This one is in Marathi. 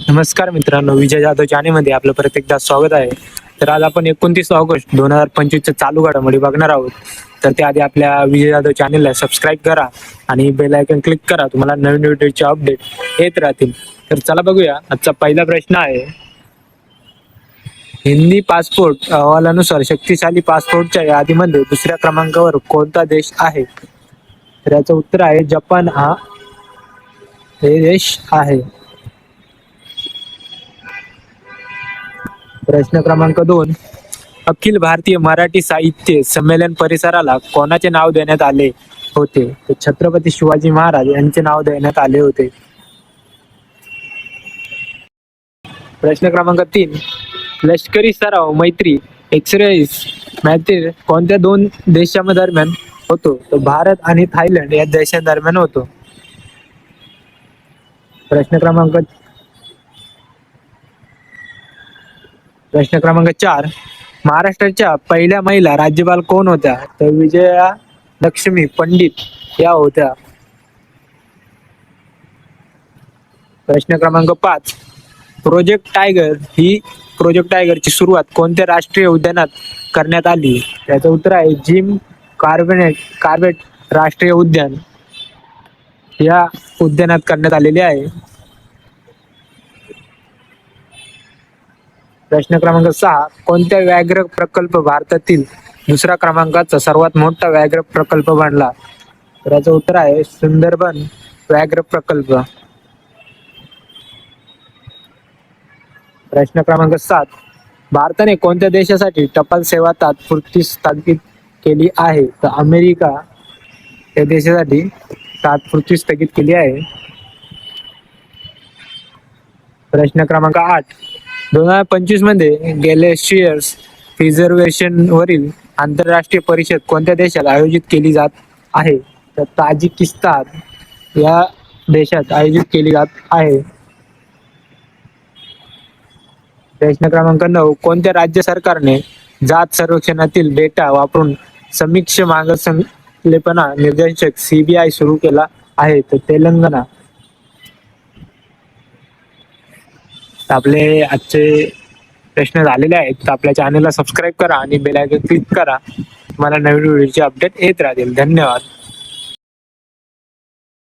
नमस्कार मित्रांनो, विजय जाधव चॅनेलमध्ये आपलं परत एकदा स्वागत आहे. तर आज आपण 29 ऑगस्ट 2025 चालू घडामोडी बघणार आहोत. तर त्याआधी आपल्या विजय जाधव चॅनेलला सबस्क्राईब करा आणि बेल आयकॉन क्लिक करा. तुम्हाला नवीन व्हिडिओचे अपडेट येत राहतील. तर चला बघूया. आजचा पहिला प्रश्न आहे, हिंदी पासपोर्ट अहवालानुसार शक्तिशाली पासपोर्टच्या यादीमध्ये दुसऱ्या क्रमांकावर कोणता देश आहे? तर याचं उत्तर आहे जपान हे देश आहे. प्रश्न क्रमांक 2, अखिल भारतीय मराठी साहित्य संमेलन परिसराला कोणाचे नाव देण्यात आले होते? तर छत्रपती शिवाजी महाराज यांचे नाव देण्यात आले होते. प्रश्न क्रमांक 3, लष्करी सराव मैत्री एक्सरसाइज मैत्री कोणत्या दोन देशांदरम्यान होतो? तर भारत आणि थायलंड या देशांदरम्यान होतो. प्रश्न क्रमांक 4, महाराष्ट्राच्या पहिल्या महिला राज्यपाल कोण होत्या? तर विजया लक्ष्मी पंडित या होत्या. प्रश्न क्रमांक 5, प्रोजेक्ट टायगरची सुरुवात कोणत्या राष्ट्रीय उद्यानात करण्यात आली? त्याचं उत्तर आहे जिम कार्बेट राष्ट्रीय उद्यान या उद्यानात करण्यात आलेले आहे. प्रश्न क्रमांक 6, कोणत्या व्याघ्र प्रकल्प भारतातील दुसरा क्रमांकाचा सर्वात मोठा व्याघ्र प्रकल्प बनला? तर याचं उत्तर आहे सुंदरबन व्याघ्र प्रकल्प. प्रश्न क्रमांक 7, भारताने कोणत्या देशासाठी टपाल सेवा तात्पुरती स्थगित केली आहे? तर अमेरिका या देशासाठी तात्पुरती स्थगित केली आहे. प्रश्न क्रमांक 8, 2025 मध्ये ग्लेशियर्स प्रिझर्वेशन वरील आंतरराष्ट्रीय परिषद कोणत्या देशात आयोजित केली जात आहे? तर ताजिकिस्तान या देशात आयोजित केली जात आहे. प्रश्न क्रमांक 9, कोणत्या राज्य सरकारने जात सर्वेक्षणातील डेटा वापरून समीक्ष मागासलेपणा निर्देशक CBI सुरू केला आहे? तर तेलंगणा. आपले आजचे प्रश्न झालेले आहेत. तर आपल्या चॅनलला सबस्क्राईब करा आणि बेल आयकॉन क्लिक करा. तुम्हाला नवीन व्हिडिओचे अपडेट येत राहतील. धन्यवाद.